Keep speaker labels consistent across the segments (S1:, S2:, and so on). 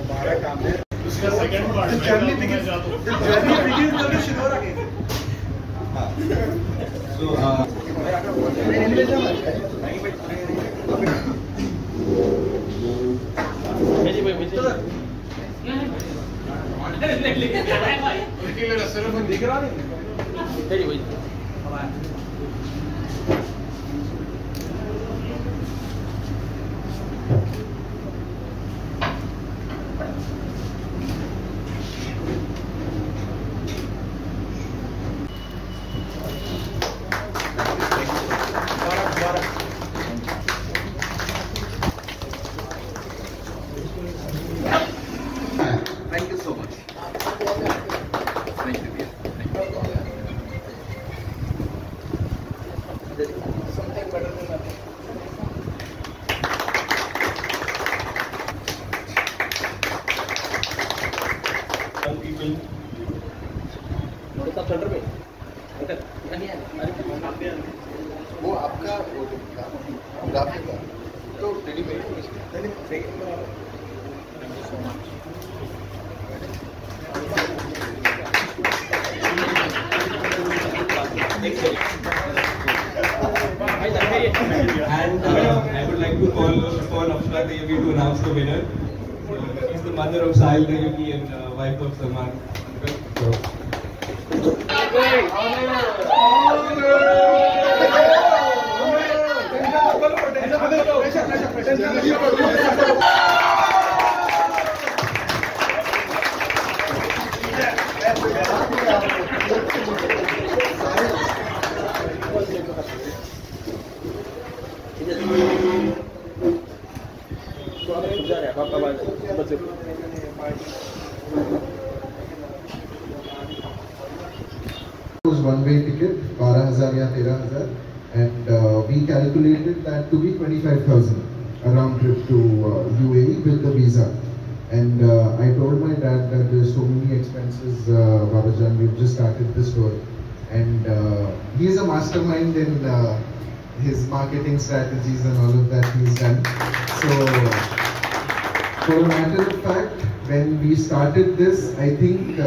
S1: हमारा काम है
S2: उसका सेकंड पार्ट में
S1: जर्नी बिगिंस करके शुरू हो रखे।
S2: दिख रहा नहीं
S1: Thank you so much. Thank you, dear.
S2: something better than nothing.
S3: Young people.
S2: Centre में
S1: वो आपका ग्राफिक का तो readymade
S3: And I would like to call Afsha Tayyubi to announce the winner. She's the mother of Sahil Tayyubi and wife of Salman.
S4: was one-way ticket, 12,000 या 13,000, and we calculated that to be 25,000 round trip to UAE with the visa. And I told my dad that there's so many expenses, Babajan, we've just started the store, and he is a mastermind in his marketing strategies and all of that he's done. So, for a matter of fact, when we started this, I think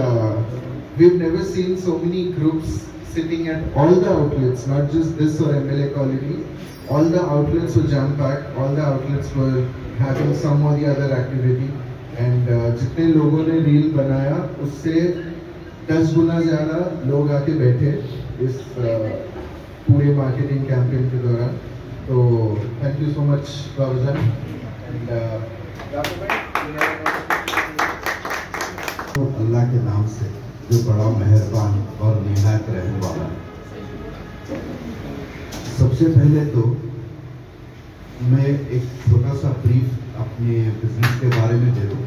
S4: we've never seen so many groups sitting at all the outlets, not just this or MLA colony. All the outlets were jam-packed, all the outlets were having some or the other activity. And जितने लोगों ने reel बनाया, उससे 10 गुना ज़्यादा लोग आके बैठे इस पूरे मार्केटिंग कैंपेन के दौरान. तो thank you so much Babujan. And
S5: Allah के नाम से जो बड़ा मेहरबान और निहायत रहने वाला है. सबसे पहले तो मैं एक छोटा सा ब्रीफ अपने बिजनेस के बारे में दे दूँ.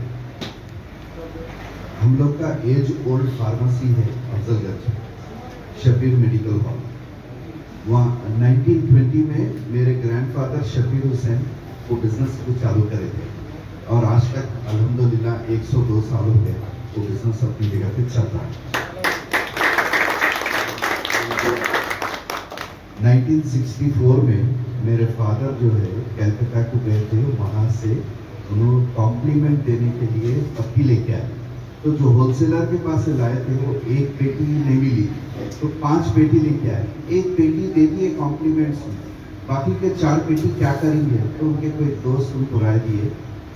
S5: हम लोग का एज ओल्ड फार्मेसी है अफजलगंज, शबीर मेडिकल हॉल. वहाँ 1920 में मेरे ग्रैंडफादर शबीर हुसैन वो बिजनेस को चालू करे थे, और आज तक अल्हम्दुलिल्लाह 102 साल हो गए वो बिजनेस अपनी जगह पे चल रहा है. 1964 में मेरे फादर जो है कलकत्ता को गए थे, वहाँ से उन्होंने कॉम्प्लीमेंट देने के लिए पत्ती लेके आए. तो जो होलसेलर के पास से लाए थे वो एक पेटी नहीं मिली, तो 5 पेटी लेके आए. एक पेटी दे दिए कॉम्प्लीमेंट्स में, बाकी के 4 पेटी क्या करेंगे. तो उनके कोई दोस्त उनको राय दिए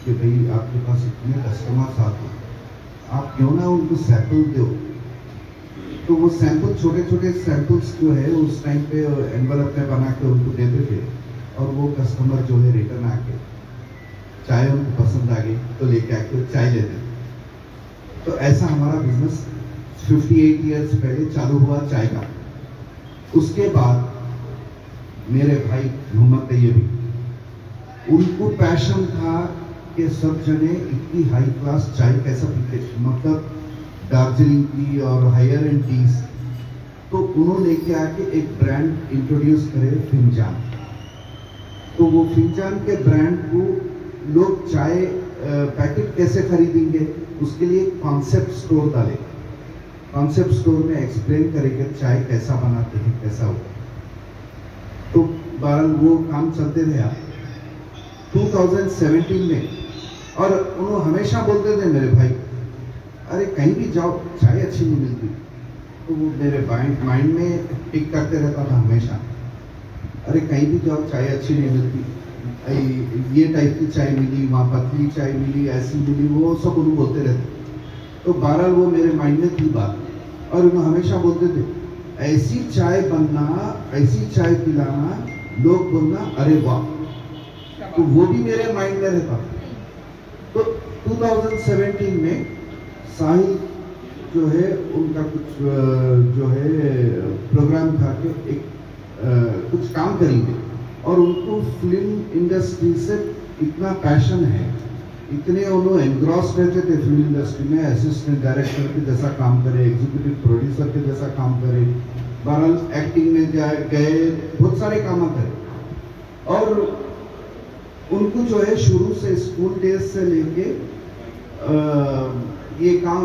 S5: कि भाई आपके पास इतने कस्टमर्स आते हैं, आप क्यों ना उनको सैंपल दो. तो वो सैंपल छोटे छोटे सैंपल्स जो है उस टाइम पे एनवलप में बना के उनको देते थे, और वो कस्टमर जो है रिटर्न आके चाय उनको पसंद आ गई तो लेके आके चाय लेते थे. तो ऐसा हमारा बिजनेस 58 इयर्स पहले चालू हुआ चाय का. उसके बाद मेरे भाई मोहम्मद तैयबी, उनको पैशन था कि सब जने इतनी हाई क्लास चाय कैसा पीते, मतलब दार्जिलिंग की और हायर एंड टीज. तो उन्होंने लेके आके एक ब्रांड इंट्रोड्यूस करे, फिंजान. तो वो फिंजान के ब्रांड को लोग चाय पैकेट कैसे खरीदेंगे, उसके लिए कॉन्सेप्ट स्टोर डाले. कॉन्सेप्ट स्टोर में एक्सप्लेन करेंगे चाय कैसा बनाते हैं, कैसा होगा. तो बहरहाल वो काम चलते रहा. 2017 में, और उन्होंने हमेशा बोलते थे मेरे भाई, अरे कहीं भी जाओ चाय अच्छी नहीं मिलती। तो वो मेरे माइंड में टिक करते रहता था हमेशा, अरे कहीं भी जाओ चाय अच्छी नहीं मिलती, ये टाइप की चाय मिली, वहाँ पतली चाय मिली, ऐसी मिली, वो सब उन्होंने बोलते रहते। तो 12 वो मेरे माइंड में थी बात, और उन्होंने हमेशा बोलते थे ऐसी चाय बनना, ऐसी चाय पिलाना, लोग बोलना अरे वाह। तो वो भी मेरे माइंड में रहता। तो 2017 में साहिल जो है उनका कुछ जो है प्रोग्राम था कि एक कुछ काम करेंगे, और उनको फिल्म इंडस्ट्री से इतना पैशन है, इतने उन्होंने एनग्रॉस रहते थे फिल्म इंडस्ट्री में, असिस्टेंट डायरेक्टर के जैसा काम करे, एग्जीक्यूटिव प्रोड्यूसर के जैसा काम करे, बहरहाल एक्टिंग में गए, बहुत सारे काम करे। और उनको जो है शुरू से स्कूल डेज से लेके ये काम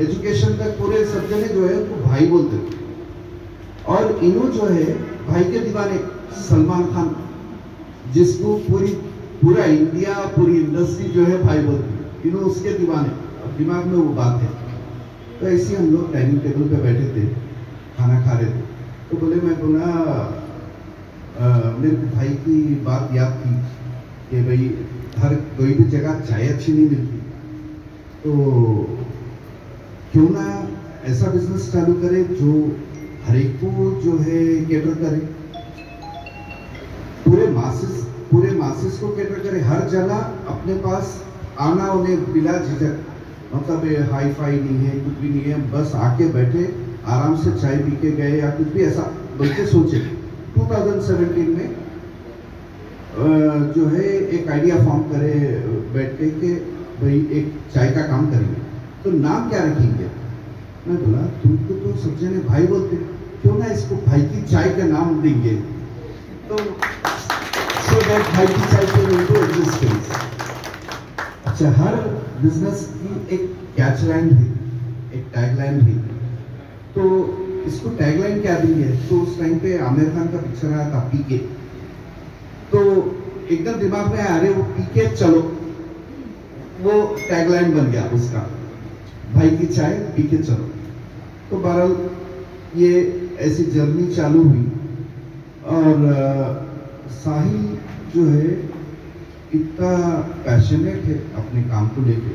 S5: एजुकेशन तक पूरे सब जने जो है उनको भाई बोलते थे। और इन्हों जो है भाई के दीवाने, सलमान खान, जिसको पूरा इंडिया, पूरी इंडस्ट्री जो है भाई बोलती, इन्हों उसके दीवाने, अब दिमाग में वो बात है। तो ऐसे हम लोग डाइनिंग टेबल पे बैठे थे, खाना खा रहे थे, तो बोले मैं बोला मेरे भाई की बात याद थी कि भाई हर कोई भी जगह चाय अच्छी नहीं मिलती, तो क्यों ना ऐसा बिजनेस चालू करे जो हर एक को जो है केटर करे, पूरे मासेस को केटर करे, हर जगह अपने पास आना उन्हें बिला झिझक, मतलब हाई फाई नहीं है, कुछ भी नहीं है, बस आके बैठे आराम से चाय पी के गए या कुछ भी ऐसा बल्कि सोचे। 2017 में जो है एक आइडिया फॉर्म करे बैठ के भाई एक चाय का काम करेंगे, तो नाम क्या रखेंगे। मैं बोला तुमको तो सब जने भाई बोलते, क्यों ना इसको भाई की चाय का नाम देंगे। तो सो दैट भाई की चाय के उनको एग्जिस्टेंस। अच्छा, हर बिजनेस की एक कैच लाइन भी, एक टैग लाइन भी, तो इसको टैगलाइन क्या दी है। तो उस टाइम पे आमिर खान का पिक्चर आया था पीके, तो एकदम दिमाग में आया, अरे वो पीके चलो, वो टैगलाइन बन गया उसका, भाई की चाय पीके चलो। तो बहरहाल ये ऐसी जर्नी चालू हुई, और साहिल जो है इतना पैशनेट है अपने काम को लेके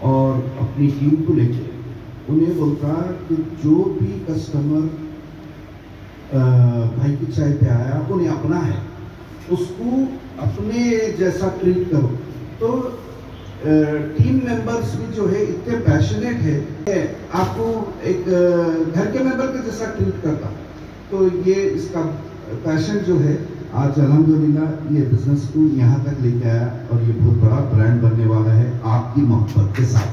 S5: और अपनी टीम को लेके। उन्हें बोलता कि जो भी कस्टमर भाई की चाय पे आया उन्हें अपना है, उसको अपने जैसा ट्रीट करो। तो टीम मेंबर्स भी जो है इतने पैशनेट है, आपको एक घर के मेंबर के जैसा ट्रीट करता। तो ये इसका पैशन जो है आज अल्हम्दुलिल्लाह ये बिजनेस को यहाँ तक लेके आया, और ये बहुत बड़ा ब्रांड बनने वाला है आपकी मोहब्बत के साथ।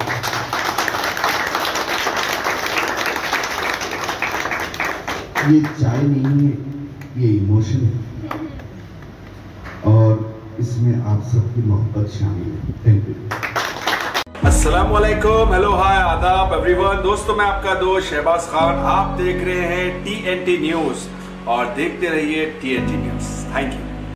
S5: ये चाय नहीं है, ये इमोशन है, और इसमें आप सबकी मोहब्बत शामिल है। Thank you.
S6: अस्सलाम वालेकुम, हेलो, हाय, आदाब एवरीवन। दोस्तों, मैं आपका दोस्त शहबाज खान, आप देख रहे हैं TNT न्यूज, और देखते रहिए TNT न्यूज। Thank you.